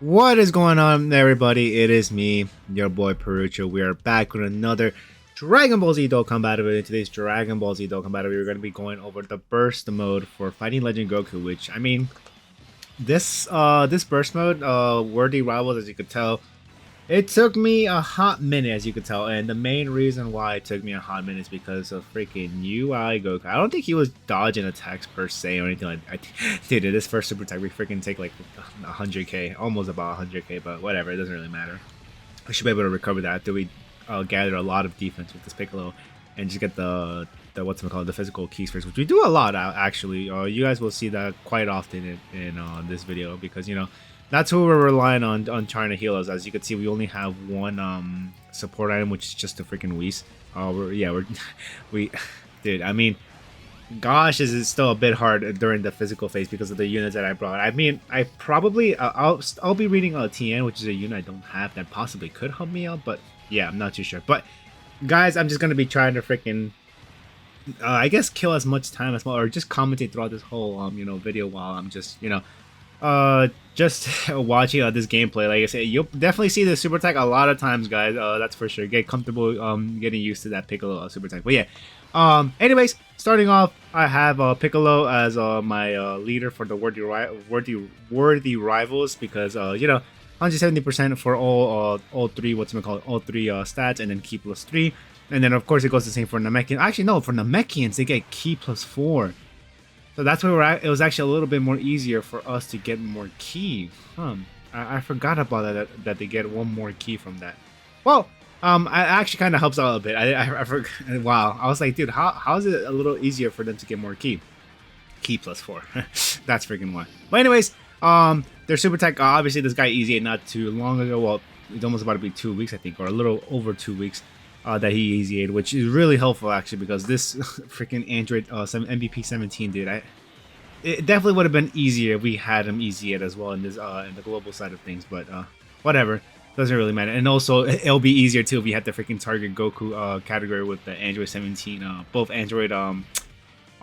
What is going on, everybody? It is me, your boy Perucho. We are back with another Dragon Ball Z Dokkan battle video. In today's Dragon Ball Z Dokkan battle, we're going to be going over the burst mode for Fighting Legend Goku. Which I mean, this burst mode, worthy rivals, as you could tell, it took me a hot minute, as you could tell, and the main reason why it took me a hot minute is because of freaking UI Goku. I don't think he was dodging attacks per se or anything like that. Dude, this first super attack, we freaking take like 100k, almost about 100k, but whatever, it doesn't really matter. We should be able to recover that after we gather a lot of defense with this Piccolo and just get the the physical keys first, which we do a lot actually. You guys will see that quite often in this video because that's who we're relying on trying to heal us. As you can see, we only have one support item, which is just a freaking Whis. We dude, I mean, gosh, this is still a bit hard during the physical phase because of the units that I brought. I mean, I probably I'll be reading a TN, which is a unit I don't have that possibly could help me out, but yeah, I'm not too sure. But guys, I'm just gonna be trying to freaking I guess kill as much time as possible, or just commentate throughout this whole video while I'm just just watching this gameplay. Like I said, you'll definitely see the super attack a lot of times, guys. That's for sure. Get comfortable getting used to that Piccolo super attack. But yeah, anyways, starting off, I have Piccolo as my leader for the worthy rivals because 170% for all three all three stats, and then key +3, and then of course it goes the same for Namekian. Actually no, for Namekians they get key +4. So that's where we're at. It was actually a little bit more easier for us to get more key. I forgot about that they get one more key from that. Well, it actually kind of helps out a bit. I forgot. Wow, I was like, dude, how is it a little easier for them to get more key? Key +4. That's freaking why. But anyways, their super attack. Obviously, this guy easy not too long ago. Well, it's almost about to be 2 weeks, I think, or a little over 2 weeks. That he easy which is really helpful actually because this freaking Android MVP 17, dude, it definitely would have been easier if we had him easy as well in this in the global side of things, but whatever, doesn't really matter. And also it'll be easier too if we had the freaking Target Goku category with the Android 17, both Android oh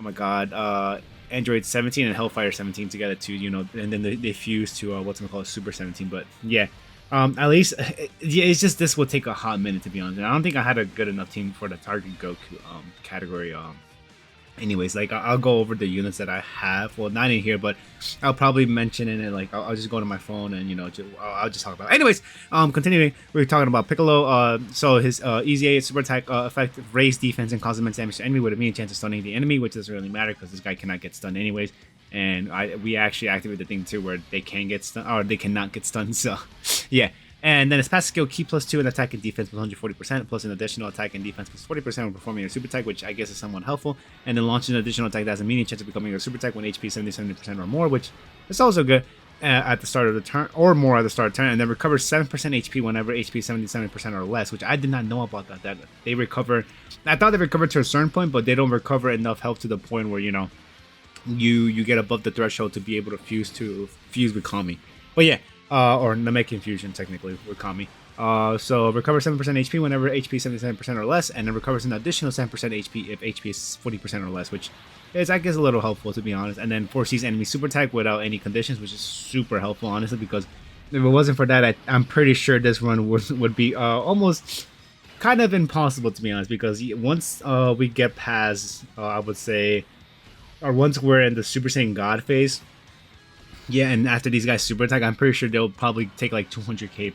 my god, Android 17 and Hellfire 17 together too, and then they fuse to Super 17. But yeah, at least it's just this will take a hot minute, to be honest. And I don't think I had a good enough team for the Target Goku category. Anyways, like I'll go over the units that I have. Well, not in here, but I'll probably mention in it. Like I'll just go to my phone and I'll just talk about it. Anyways, continuing, we're talking about Piccolo. So his Easy A super attack effect raise defense and cause immense damage to enemy with a medium chance of stunning the enemy, which doesn't really matter because this guy cannot get stunned anyways. And we actually activate the thing too where they can get stunned or they cannot get stunned. So yeah. And then his passive skill key +2 and attack and defense with 140%, plus an additional attack and defense plus 40% when performing a super attack, which I guess is somewhat helpful. And then launch an additional attack that has a medium chance of becoming a super attack when HP 70% or more, which is also good at the start of the turn, or more at the start of the turn. And then recovers 7% HP whenever HP 77% or less, which I did not know about that they recover. I thought they recovered to a certain point, but they don't recover enough health to the point where you get above the threshold to be able to fuse with Kami. But yeah. Or Namekian fusion technically with Kami. So recovers 7% HP whenever HP 77% or less, and then recovers an additional 7% HP if HP is 40% or less, which is I guess a little helpful, to be honest. And then foresees enemy super attack without any conditions, which is super helpful, honestly, because if it wasn't for that, I'm pretty sure this run would be almost kind of impossible, to be honest, because once we get past I would say, or once we're in the Super Saiyan God phase. Yeah, and after these guys super attack, I'm pretty sure they'll probably take like 200k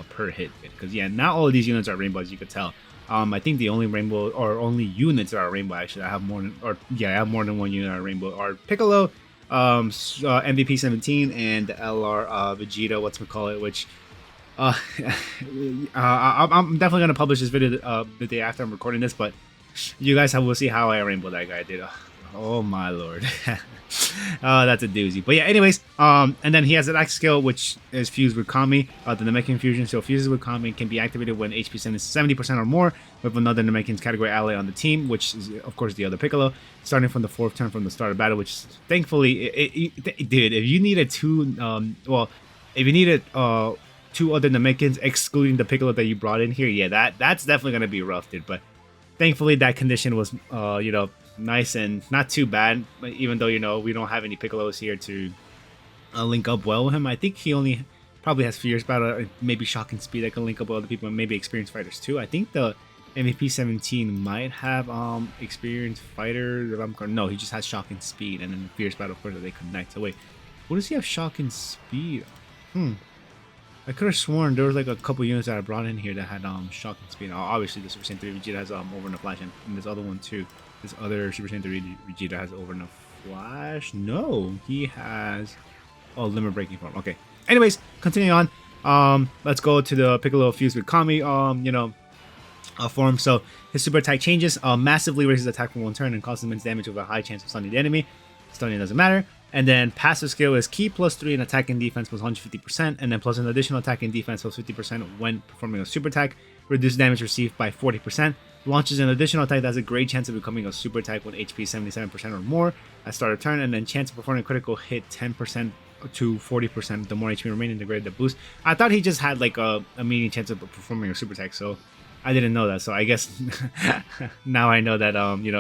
per hit. Because yeah, not all of these units are rainbow, as you could tell. I think the only rainbow or only units that are rainbow actually. I have more than one unit that are rainbow are Piccolo, MVP 17, and LR Vegeta. Which I'm definitely gonna publish this video the day after I'm recording this. But you guys will see how I rainbow that guy, dude. Oh my lord. That's a doozy. But yeah, anyways, and then he has an attack skill which is fused with Kami, the Namekian fusion. So fuses with Kami can be activated when HP 70% or more with another Namekian's category ally on the team, which is of course the other Piccolo, starting from the 4th turn from the start of battle, which thankfully dude, if you needed two two other Namekians excluding the Piccolo that you brought in here, yeah, that's definitely gonna be rough, dude. But thankfully that condition was nice and not too bad, even though we don't have any Piccolos here to link up well with him. I think he only Probably has Fierce Battle, maybe Shocking Speed that can link up with other people, and maybe Experienced Fighters too. I think the MVP 17 might have Experienced Fighters. No, he just has Shocking Speed, and then Fierce Battle, of course, that they connect. So wait, what does he have Shocking Speed? I could have sworn there was like a couple units that I brought in here that had Shocking Speed. Obviously, the Super Saiyan 3 Vegeta has Over the Flash, and this other one too. This other Super Saiyan 3 Vegeta has Over the Flash. No, he has Limit Breaking Form. Okay. Anyways, continuing on. Let's go to the Piccolo fused with Kami. Form. So his super attack changes. Massively raises attack for one turn and causes immense damage with a high chance of stunning the enemy. Stunning doesn't matter. And then passive skill is Ki +3 in attack and defense plus 150%, and then plus an additional attack and defense plus 50% when performing a super attack. Reduce damage received by 40%. Launches an additional attack that has a great chance of becoming a super attack when HP 77% or more at start of turn, and then chance of performing a critical hit 10% to 40%. The more HP remaining, the greater the boost. I thought he just had like a medium chance of performing a super attack, so I didn't know that. So I guess now I know that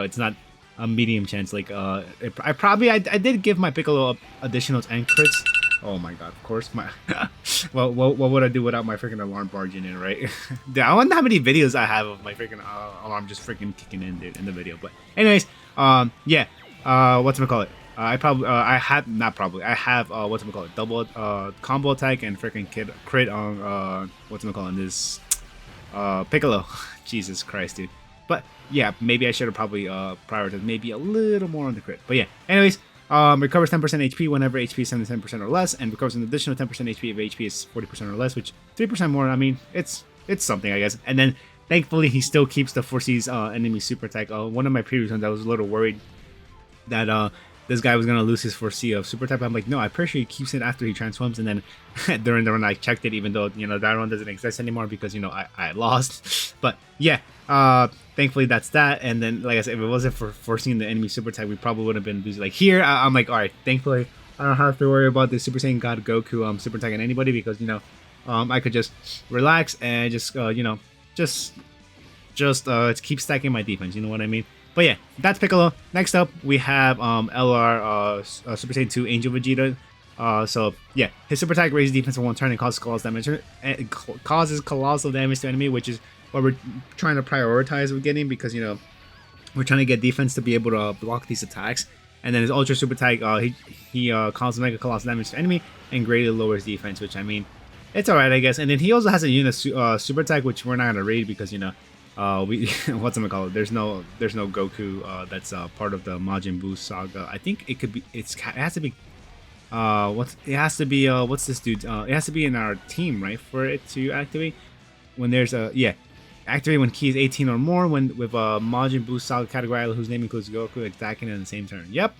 it's not a medium chance. Like I did give my Piccolo additionals and crits. Oh my god, of course. Well, what would I do without my freaking alarm barging in, right? Dude, I wonder how many videos I have of my freaking alarm just freaking kicking in, dude, in the video. But anyways, yeah, whatchamacallit? I have double combo attack and freaking crit on this Piccolo. Jesus Christ, dude. But yeah, maybe I should have probably prioritized maybe a little more on the crit. But yeah, anyways, recovers 10% HP whenever HP is 77% or less, and recovers an additional 10% HP if HP is 40% or less, which 3% more. I mean, it's something, I guess. And then thankfully he still keeps the foresees enemy super attack. One of my previous ones, I was a little worried that this guy was gonna lose his foresee of super type. I'm like, no, I'm pretty sure he keeps it after he transforms. And then during the run I checked it, even though that run doesn't exist anymore because I lost. But yeah, thankfully that's that. And then like I said, if it wasn't for foreseeing the enemy super type, we probably would have been losing. Like here, I'm like, all right, thankfully I don't have to worry about the Super Saiyan God Goku super attacking anybody, because I could just relax and just keep stacking my defense. You know what I mean? But yeah, that's Piccolo. Next up, we have LR Super Saiyan 2 Angel Vegeta. So yeah, his super attack raises defense for one turn and causes colossal damage to enemy, which is what we're trying to prioritize with getting, because we're trying to get defense to be able to block these attacks. And then his Ultra Super attack, he causes mega colossal damage to enemy and greatly lowers defense, which I mean, it's alright, I guess. And then he also has a unit super attack, which we're not gonna raid because we there's no Goku that's part of the Majin Buu saga. I think it has to be what's this dude? It has to be in our team, right, for it to activate. When there's activate when Ki is 18 or more, when with Majin Buu saga category whose name includes Goku attacking in the same turn. Yep,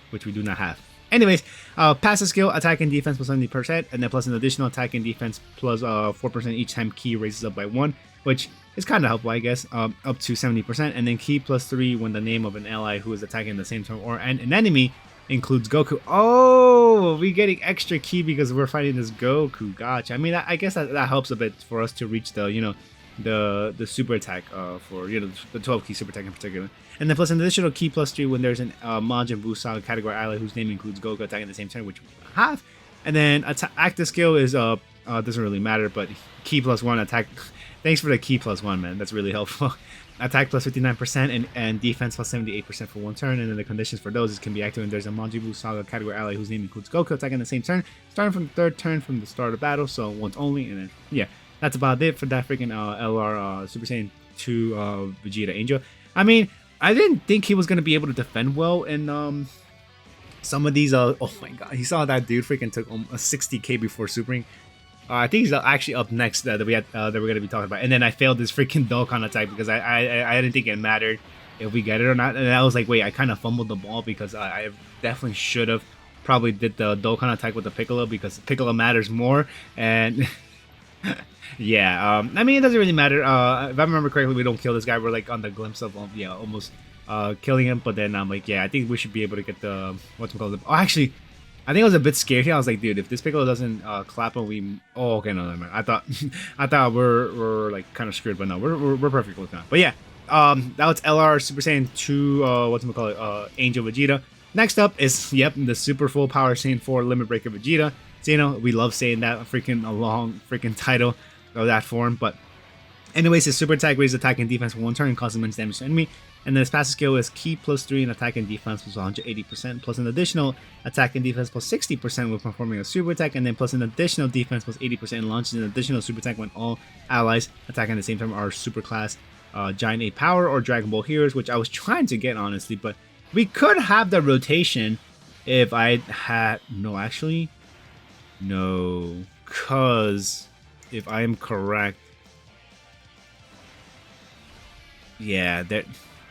which we do not have. Anyways, passive skill, attack and defense plus 70%, and then plus an additional attack and defense plus 4% each time Ki raises up by 1, which is kind of helpful, I guess, up to 70%, and then Ki plus 3 when the name of an ally who is attacking the same turn or an enemy includes Goku. Oh, we're getting extra Ki because we're fighting this Goku. Gotcha. I mean, I guess that helps a bit for us to reach the the super attack for the 12 Ki super attack in particular. And then plus an additional Ki plus 3 when there's an Majin Buu saga category ally whose name includes Goku attacking the same turn, which we have. And then active skill is doesn't really matter, but Ki plus 1 attack. Thanks for the Ki plus 1, man. That's really helpful. Attack plus 59% and defense plus 78% for one turn. And then the conditions for those can be active when there's a Majin Buu saga category ally whose name includes Goku attacking the same turn, starting from the third turn from the start of battle, so once only. And then yeah, that's about it for that freaking LR Super Saiyan 2 Vegeta Angel. I mean, I didn't think he was gonna be able to defend well in some of these. Oh my god, he saw that dude freaking took a 60k before supering. I think he's actually up next that we're gonna be talking about. And then I failed this freaking Dokkan attack because I didn't think it mattered if we get it or not. And I was like, wait, I kind of fumbled the ball because I definitely should have probably did the Dokkan attack with the Piccolo, because Piccolo matters more. And yeah, I mean, it doesn't really matter. If I remember correctly, we don't kill this guy. We're like on the glimpse of almost killing him. But then I'm like, yeah, I think we should be able to get the Oh, actually, I think I was a bit scared here. I was like, dude, if this Piccolo doesn't clap and we... Oh, okay, no, man. I thought we're like kind of screwed, but no, we're perfect with that. But yeah, that was LR Super Saiyan 2, Angel Vegeta. Next up is, the super full power Saiyan 4 Limit Breaker Vegeta. So, you know, we love saying that, freaking a long freaking title of that form. But anyways, his super attack raises attack and defense for 1 turn and causes immense damage to enemy. And then his passive skill is Ki +3 in attack and defense plus 180%, plus an additional attack and defense plus 60% when performing a super attack, and then plus an additional defense plus 80% and launches an additional super attack when all allies attacking at the same time are super class Giant 8 power or Dragon Ball heroes, which I was trying to get honestly, but we could have the rotation if I had no, cause if I am correct, yeah, that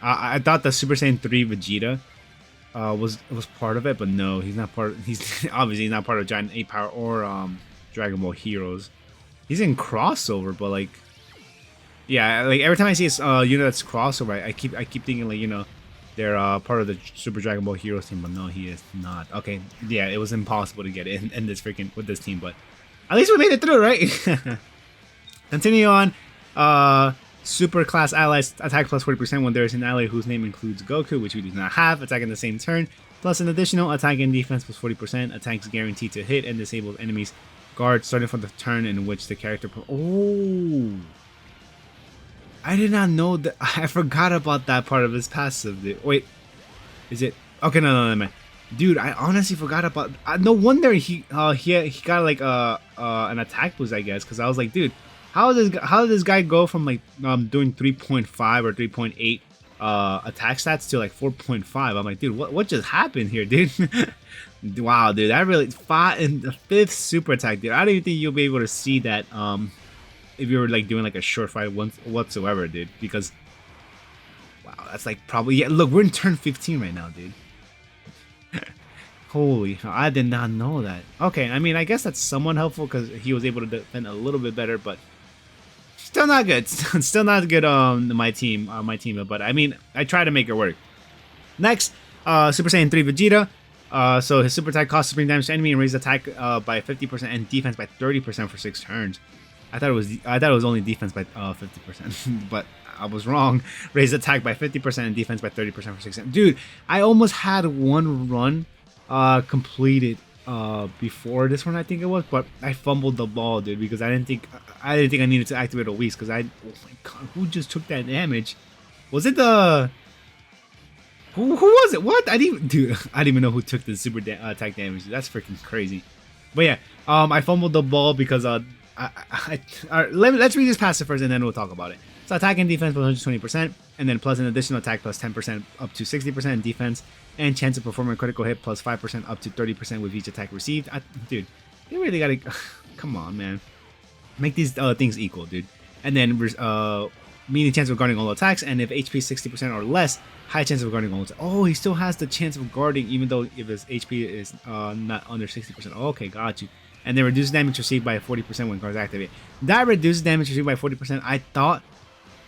I thought the Super Saiyan 3 Vegeta was part of it, but no, he's not part. He's obviously not part of Giant 8 Power or Dragon Ball Heroes. He's in crossover, but like, yeah, like every time I see a unit that's crossover, I keep thinking like, you know, they're part of the Super Dragon Ball Heroes team, but no, he is not. Okay, yeah, it was impossible to get in this freaking with this team, but at least we made it through, right? Continue on. Super class allies attack plus 40% when there is an ally whose name includes Goku, which we do not have, attacking the same turn, plus an additional attack and defense plus 40%, attacks guaranteed to hit and disables enemies guard starting from the turn in which the character... Oh! I did not know that. I forgot about that part of his passive, dude. Wait, is it... Okay, no. Dude, I honestly forgot about... no wonder he got like an attack boost, I guess, because I was like, dude, how did this guy go from like doing 3.5 or 3.8 attack stats to like 4.5? I'm like, dude, what just happened here, dude? Wow, dude, that really fought in the 5th super attack, dude. I don't even think you'll be able to see that if you were like doing like a short fight whatsoever, dude. Because wow, that's like probably, yeah. Look, we're in turn 15 right now, dude. Holy, I did not know that. Okay, I mean, I guess that's somewhat helpful because he was able to defend a little bit better, but still not good. Still not good on my team, but I mean, I try to make it work. Next, Super Saiyan 3 Vegeta. So his super attack costs supreme damage to enemy and raises attack by 50% and defense by 30% for 6 turns. I thought it was only defense by 50%, but I was wrong. Raise attack by 50% and defense by 30% for 6 turns. Dude, I almost had one run completed before this one, I think it was, but I fumbled the ball, dude, because I didn't think I needed to activate a Whis, because oh my god, who just took that damage? Was it the who was it? What? I didn't even know who took the super attack damage. That's freaking crazy. But yeah, I fumbled the ball because let's read this passive first and then we'll talk about it. So attack and defense plus 120%, and then plus an additional attack plus 10% up to 60% in defense, and chance of performing a critical hit plus 5% up to 30% with each attack received. Dude, you really gotta come on, man. Make these things equal, dude. And then meaning chance of guarding all attacks, and if HP is 60% or less, high chance of guarding all attacks. Oh, he still has the chance of guarding even though if his HP is not under 60%. Okay, got you. And then reduce damage received by 40% when guards activate. That reduces damage received by 40%. I thought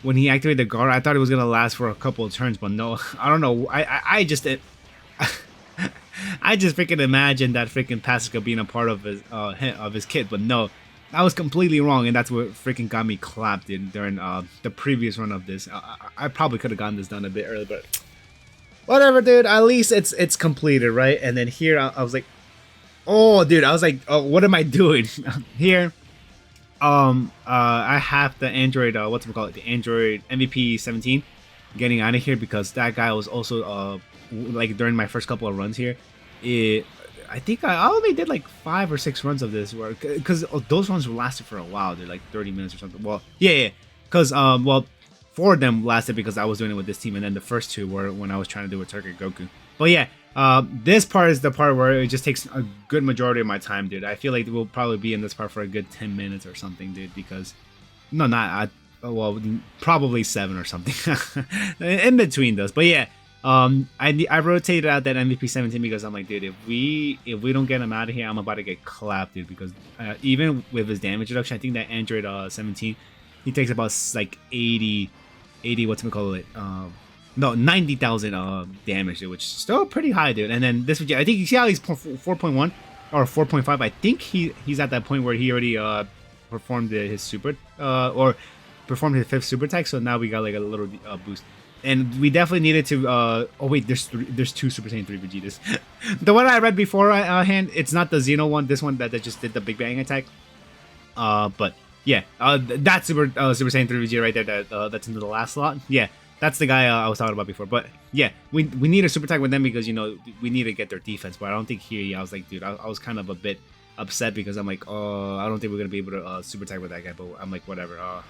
when he activated the guard, I thought it was gonna last for a couple of turns, but no, I don't know. I just freaking imagined that freaking Pacifica being a part of his kit, but no, I was completely wrong, and that's what freaking got me clapped during the previous run of this. I probably could have gotten this done a bit earlier, but whatever, dude. At least it's completed, right? And then here I was like, oh, dude, I was like, oh, what am I doing here? I have the Android, the Android MVP 17 getting out of here because that guy was also, like during my first couple of runs here, I think I only did like 5 or 6 runs of this work because those runs lasted for a while. They're like 30 minutes or something. Well, yeah, because, well, 4 of them lasted because I was doing it with this team, and then the first 2 were when I was trying to do it with Target Goku. But yeah, this part is the part where it just takes a good majority of my time, dude. I feel like we'll probably be in this part for a good 10 minutes or something, dude, because well, probably 7 or something in between those. But yeah, I rotated out that MVP 17 because I'm like, dude, if we don't get him out of here, I'm about to get clapped, dude, because even with his damage reduction, I think that Android 17, he takes about like 80 no, 90,000 damage, which is still pretty high, dude. And then this, I think you see how he's 4.1 or 4.5. I think he's at that point where he already performed his super or performed his 5th super attack. So now we got like a little boost. and we definitely needed to. Oh wait, there's two Super Saiyan 3 Vegetas. The one I read beforehand, it's not the Xeno one. This one that just did the Big Bang attack. But yeah, that Super Saiyan 3 Vegeta right there. That's into the last slot. Yeah, that's the guy I was talking about before. But yeah, we need a super attack with them because we need to get their defense. But I don't think here. Yeah, I was like, dude, I was kind of a bit upset because I'm like, oh, I don't think we're gonna be able to super attack with that guy. But I'm like, whatever.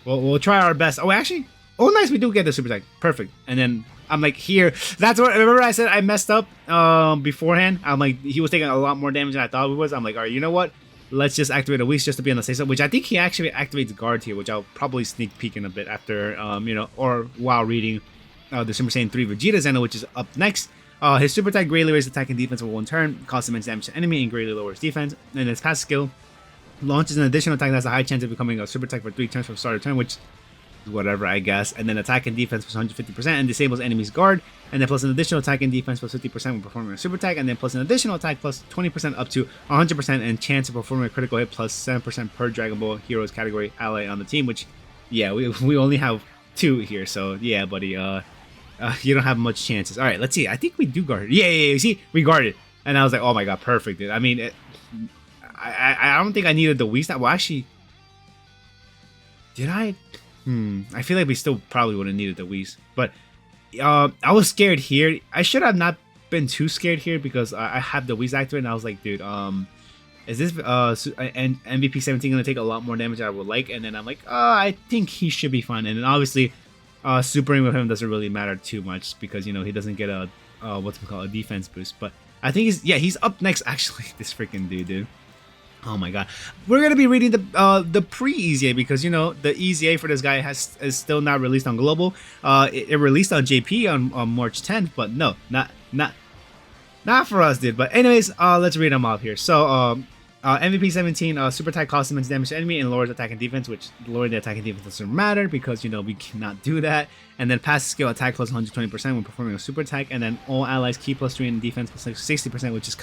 We'll try our best. Oh, actually. Oh, nice, we do get the super attack. Perfect. And then I'm like, here. That's what, remember I said I messed up beforehand? I'm like, he was taking a lot more damage than I thought he was. I'm like, all right, you know what? Let's just activate a Whis just to be on the safe side, which I think he actually activates guard here, which I'll probably sneak peek in a bit after, or while reading the Super Saiyan 3 Vegeta Xeno, which is up next. His super attack greatly raises attack and defense for one turn, causes immense damage to enemy, and greatly lowers defense. And his passive skill launches an additional attack that has a high chance of becoming a super attack for 3 turns from start of turn, which whatever, I guess. And then attack and defense plus 150% and disables enemy's guard, and then plus an additional attack and defense plus 50% when performing a super attack, and then plus an additional attack plus 20% up to 100% and chance of performing a critical hit plus 7% per Dragon Ball Heroes category ally on the team, which yeah, we only have 2 here, so yeah, buddy, you don't have much chances. All right, let's see. I think we do guard it. Yeah, see, we guarded, and I was like, oh my god, perfect, dude. I mean, I don't think I needed the Wii Snap. Well, actually, did I? I feel like we still probably would have needed the Whis, but I was scared here. I should have not been too scared here because I have the Whis activated, and I was like, dude, is this MVP 17 gonna take a lot more damage than I would like? And then I'm like, I think he should be fine. And then obviously, supering with him doesn't really matter too much because he doesn't get a a defense boost. But I think he's up next. Actually, this freaking dude. Oh my god, we're gonna be reading the pre-EZA because the EZA for this guy is still not released on global. It released on JP on March 10th, but no, not for us, dude. But anyways, let's read them off here. So MVP 17 super attack costs immense damage to enemy and lowers attack and defense, which lowering the attack and defense doesn't matter because we cannot do that. And then passive skill attack plus 120% when performing a super attack, and then all allies key plus 3 in defense plus 60%, which is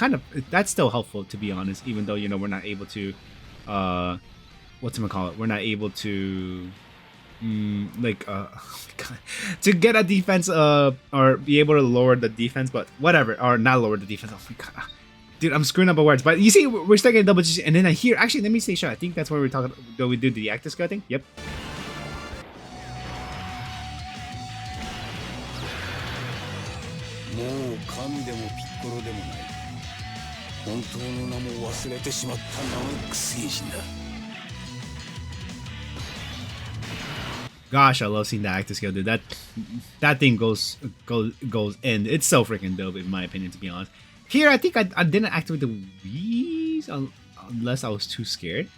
that's still helpful, to be honest, even though we're not able to we're not able to to get a defense or be able to lower the defense, but whatever, or not lower the defense. Oh my god, dude, I'm screwing up my words, but you see, we're stuck in double G, and then I hear, actually, let me stay sure. I think that's where we're talking. Do we do the active skill thing? Yep. もう神でもピッコロでもない。本当の名も忘れてしまったナメック星人だ。 Gosh, I love seeing the active skill, dude. That thing goes in. It's so freaking dope, in my opinion, to be honest. Here, I think I didn't activate the Wii's unless I was too scared.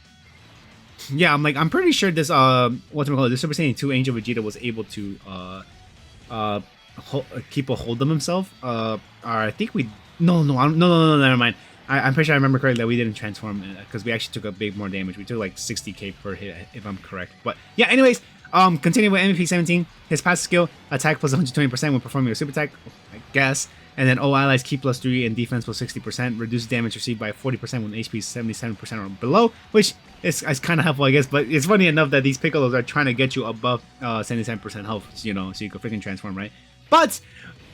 Yeah, I'm pretty sure this this Super Saiyan 2 Angel Vegeta was able to keep a hold of himself. Or I think we no, never mind. I'm pretty sure I remember correctly that we didn't transform because we actually took a big more damage. We took like 60k per hit, if I'm correct. But yeah, anyways, continuing with MVP 17, his passive skill attack plus 120% when performing a super attack, I guess. And then all allies keep plus 3 and defense plus 60%, reduce damage received by 40% when HP is 77% or below, which is kind of helpful, I guess. But it's funny enough that these Piccolos are trying to get you above 77% health, so you can freaking transform, right? But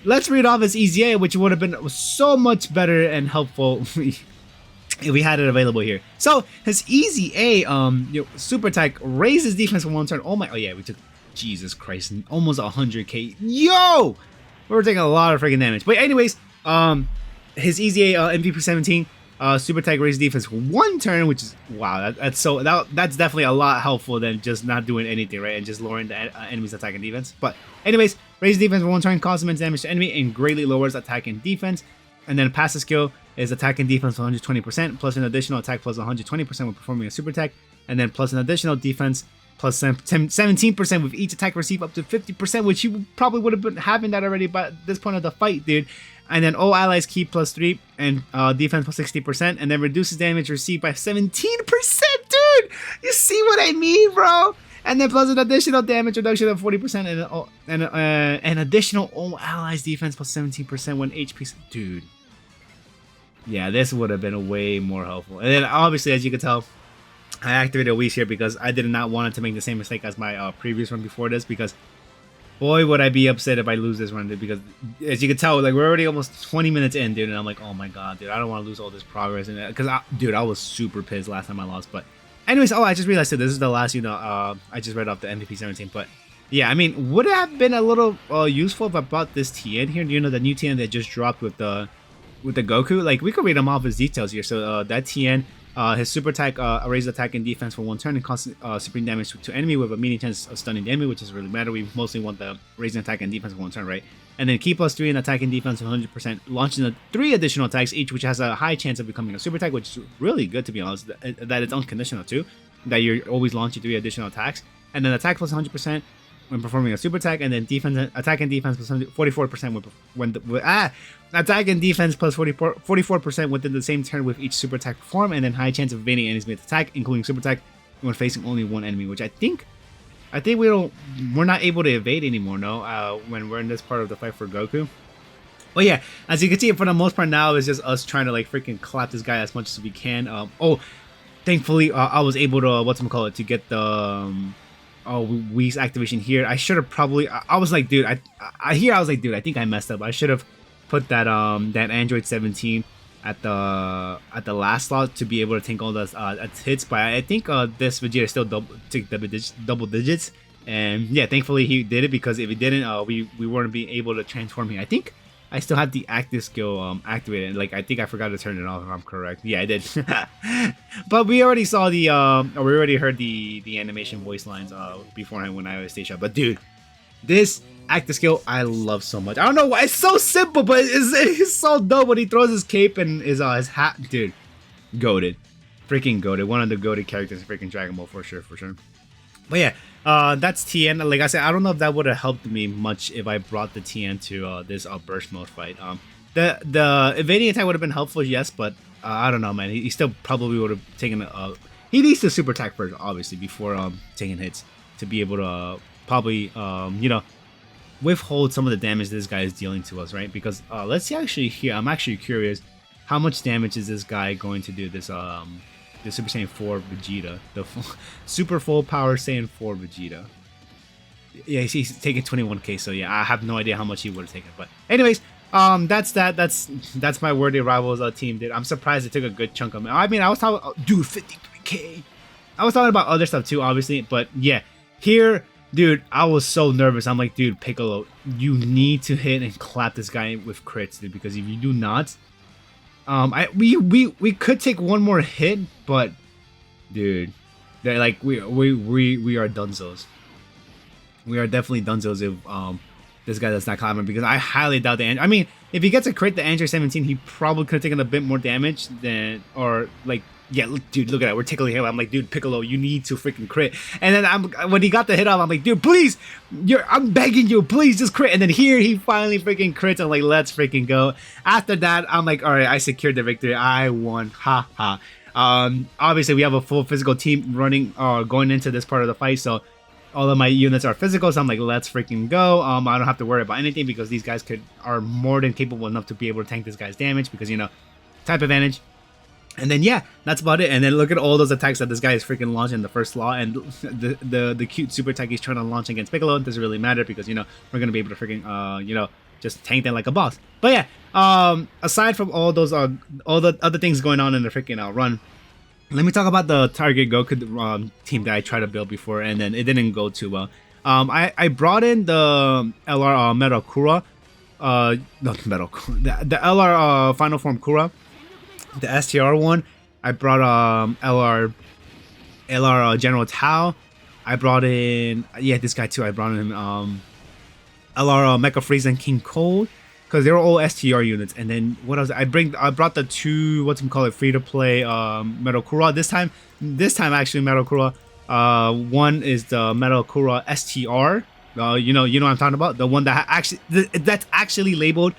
let's read off his EZA, which would have been so much better and helpful if we had it available here. So his EZA, super attack raises defense for one turn. Oh yeah, we took, Jesus Christ, almost 100k. Yo! We're taking a lot of freaking damage. But anyways, his EZA MVP 17 super attack raises defense for one turn, which is wow. That's definitely a lot helpful than just not doing anything, right? And just lowering the enemy's attack and defense. But anyways, raises defense for one turn, causes immense damage to enemy, and greatly lowers attack and defense. And then passive skill is attack and defense 120% plus an additional attack plus 120% when performing a super attack, and then plus an additional defense plus 17% with each attack received up to 50%, which you probably would have been having that already by this point of the fight, dude. And then all allies keep plus 3 and defense plus 60%, and then reduces damage received by 17%, dude! You see what I mean, bro? And then plus an additional damage reduction of 40% and an additional all allies defense plus 17% when HP... Dude. Yeah, this would have been way more helpful. And then obviously, as you can tell, I activated a Whis here because I did not want to make the same mistake as my previous one before this, because Boy, would I be upset if I lose this run, dude, because as you can tell, like we're already almost 20 minutes in, dude, and I'm like, oh my god, dude, I don't want to lose all this progress, and because dude, I was super pissed last time I lost. But anyways, oh, I just realized that this is the last, I just read off the MVP 17, but yeah, I mean, would it have been a little useful if I brought this TN here? You know, the new TN that just dropped with the Goku. Like we could read them off his details here. So that TN. His super attack raises attack and defense for 1 turn and causes supreme damage to enemy with a medium chance of stunning the enemy, which doesn't really matter. We mostly want the raising attack and defense for 1 turn, right? And then key +3 in attack and defense 100%, launching 3 additional attacks each, which has a high chance of becoming a super attack, which is really good to be honest. That it's unconditional too, that you're always launching 3 additional attacks. And then attack plus 100% when performing a super attack, and then defense, attack and defense plus 44% attack and defense plus 44% within the same turn with each super attack perform, and then high chance of evading enemies with attack, including super attack when facing only 1 enemy, which I think we're not able to evade anymore, no, when we're in this part of the fight for Goku. But yeah, as you can see, for the most part now, it's just us trying to like freaking clap this guy as much as we can. Thankfully, I was able to to get the Whis activation here. I should have probably. I was like, dude. I was like, dude. I think I messed up. I should have put that that Android 17 at the last slot to be able to tank all those hits. But I think this Vegeta still double digits. And yeah, thankfully he did it, because if he didn't, we weren't be able to transform him. I think I still have the active skill activated. Like I think I forgot to turn it off, if I'm correct. Yeah, I did. But we already saw we already heard the animation voice lines beforehand when I was stage shot. But dude, this active skill I love so much. I don't know why it's so simple, but it's so dope when he throws his cape and his hat. Dude, goated, freaking goated. One of the goated characters in freaking Dragon Ball for sure. But yeah, that's TN. Like I said, I don't know if that would have helped me much if I brought the TN to this burst mode fight. The evading attack would have been helpful, yes, but I don't know, man. He still probably would have taken he needs to super attack first, obviously, before taking hits, to be able to probably withhold some of the damage this guy is dealing to us, right? Because let's see actually here. I'm actually curious, how much damage is this guy going to do? This the Super Saiyan 4 Vegeta, the super full power Saiyan 4 Vegeta. Yeah, he's taking 21k, so yeah, I have no idea how much he would have taken. But anyways, that's my worthy rivals team, dude. I'm surprised it took a good chunk of me. I mean, I was talking, dude, 53k. I was talking about other stuff too, obviously, but yeah, here, dude, I was so nervous. I'm like, dude, Piccolo, you need to hit and clap this guy with crits, dude, because if you do not, we could take one more hit, but dude, they're like we are dunzos. We are definitely dunzos if this guy does not clap him, because I highly doubt I mean, if he gets a crit, the Android 17, he probably could have taken a bit more damage than, or like, yeah, dude, look at that. We're tickling him. I'm like, dude, Piccolo, you need to freaking crit. And then when he got the hit off, I'm like, dude, please, I'm begging you, please just crit. And then here he finally freaking crits. I'm like, let's freaking go. After that, I'm like, all right, I secured the victory. I won. Ha ha. Obviously, we have a full physical team running, going into this part of the fight. So all of my units are physical. So I'm like, let's freaking go. I don't have to worry about anything, because these guys are more than capable enough to be able to tank this guy's damage, because, type advantage. And then yeah, that's about it. And then look at all those attacks that this guy is freaking launching in the first law, and the cute super attack he's trying to launch against Piccolo. It doesn't really matter, because we're gonna be able to freaking just tank them like a boss. But yeah, aside from all those all the other things going on in the freaking run, let me talk about the Target Goku team that I tried to build before, and then it didn't go too well. I brought in the LR Metal Kura, not Metal Kura, the LR Final Form Kura. The STR one, I brought LR General Tao. I brought in this guy too. I brought in LR Mecha Frieza and King Cold, because they were all STR units. And then what else? I brought the two free to play Metal Kura this time. Actually Metal Kura. One is the Metal Kura STR. You know what I'm talking about. The one that that's actually labeled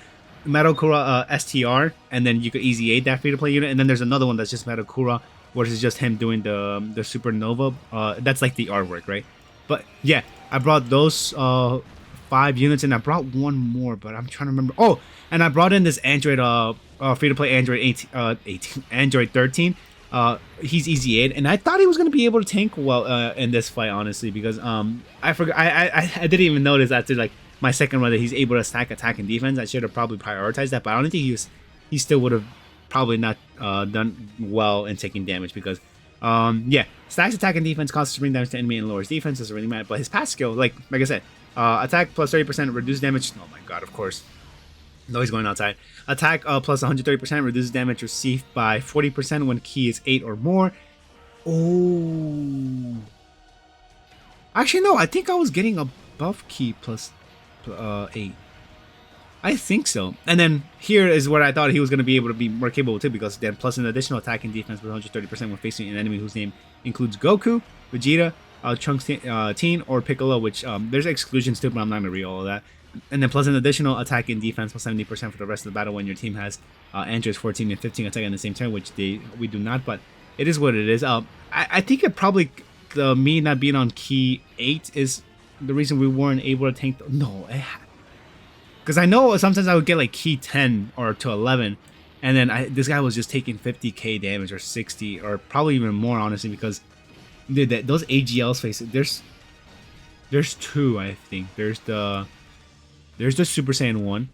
Metal Kura STR, and then you could easy aid that free to play unit. And then there's another one that's just Metal Kura, which is just him doing the supernova. That's like the artwork, right? But yeah, I brought those 5 units, and I brought one more, but I'm trying to remember. Oh, and I brought in this Android free to play Android 18, Android 13. He's easy 8, and I thought he was gonna be able to tank well in this fight, honestly, because I forgot I didn't even notice after like my second run that he's able to stack attack and defense. I should have probably prioritized that, but I don't think he still would have probably not done well in taking damage because yeah, stacks attack and defense causes spring damage to enemy and lowers defense. Doesn't really matter, but his pass skill, like I said, attack plus 30% reduce damage. Oh my god, of course. No, he's going outside. Attack plus 130% reduces damage received by 40% when key is 8 or more. Oh. Actually, no. I think I was getting a buff key plus 8. I think so. And then here is where I thought he was going to be able to be more capable too, because then plus an additional attack and defense with 130% when facing an enemy whose name includes Goku, Vegeta, Trunks, Teen, or Piccolo, which there's exclusions too, but I'm not going to read all of that. And then plus an additional attack and defense plus 70% for the rest of the battle when your team has androids 14 and 15 attack on the same turn, which we do not, but it is what it is. I think it probably, me not being on key 8 is the reason we weren't able to tank. No, because I know sometimes I would get like key 10 or to 11, and then this guy was just taking 50k damage or 60 or probably even more, honestly, because dude, those AGLs face, there's two, I think. There's the Super Saiyan 1,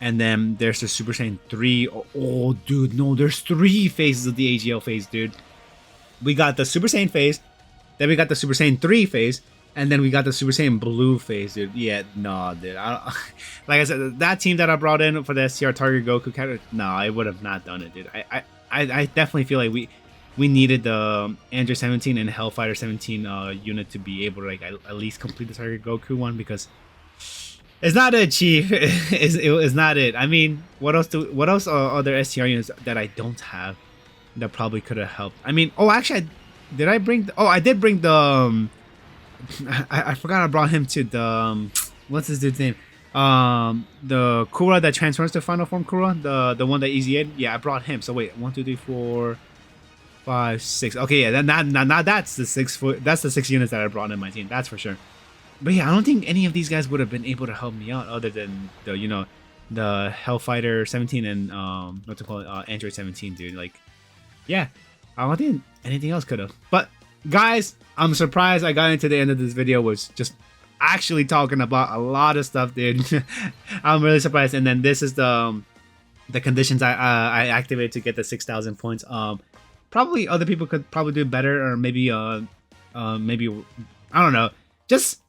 and then there's the Super Saiyan 3. Oh, dude, no, there's 3 phases of the AGL phase, dude. We got the Super Saiyan phase, then we got the Super Saiyan 3 phase, and then we got the Super Saiyan Blue phase, dude. Yeah, no, dude. Like I said, that team that I brought in for the STR Target Goku character, no, I would have not done it, dude. I definitely feel like we needed the Android 17 and Hellfighter 17 unit to be able to like at least complete the Target Goku one, because it's not it, Chief. It's not it. I mean, what else are other STR units that I don't have that probably could have helped? I mean, oh, actually, did I bring? I did bring the. I forgot I brought him to the. What's this dude's name? The Kura that transforms to final form Kura, the one that Easy Ed. Yeah, I brought him. So wait, 1, 2, 3, 4, 5, 6. Okay, yeah, not that's the 6 foot. That's the 6 units that I brought in my team. That's for sure. But yeah, I don't think any of these guys would have been able to help me out other than the the Hellfighter 17 and what's it called, Android 17, dude. Like, yeah, I don't think anything else could have. But guys, I'm surprised I got into the end of this video was just actually talking about a lot of stuff, dude. I'm really surprised. And then this is the conditions I activated to get the 6,000 points. Probably other people could probably do better, or maybe maybe I don't know, just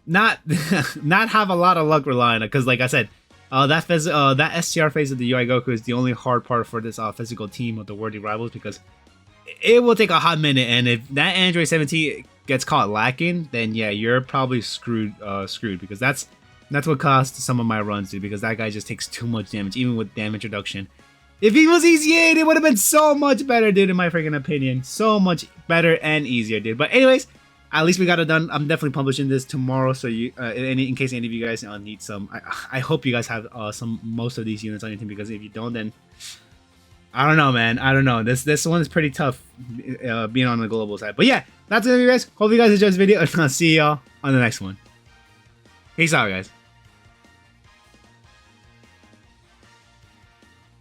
not have a lot of luck relying on, because like I said, that STR phase of the UI Goku is the only hard part for this physical team of the worthy rivals, because it will take a hot minute, and if that Android 17 gets caught lacking, then yeah, you're probably screwed, because that's what cost some of my runs, dude, because that guy just takes too much damage, even with damage reduction. If he was easy 8, it would have been so much better, dude, in my freaking opinion. So much better and easier, dude. But anyways, at least we got it done. I'm definitely publishing this tomorrow, so you, in case any of you guys need some, I hope you guys have most of these units on your team, because if you don't, then I don't know, man. I don't know. This one is pretty tough, being on the global side. But yeah, that's it, guys. Hope you guys enjoyed this video, and I'll see y'all on the next one. Peace out, guys.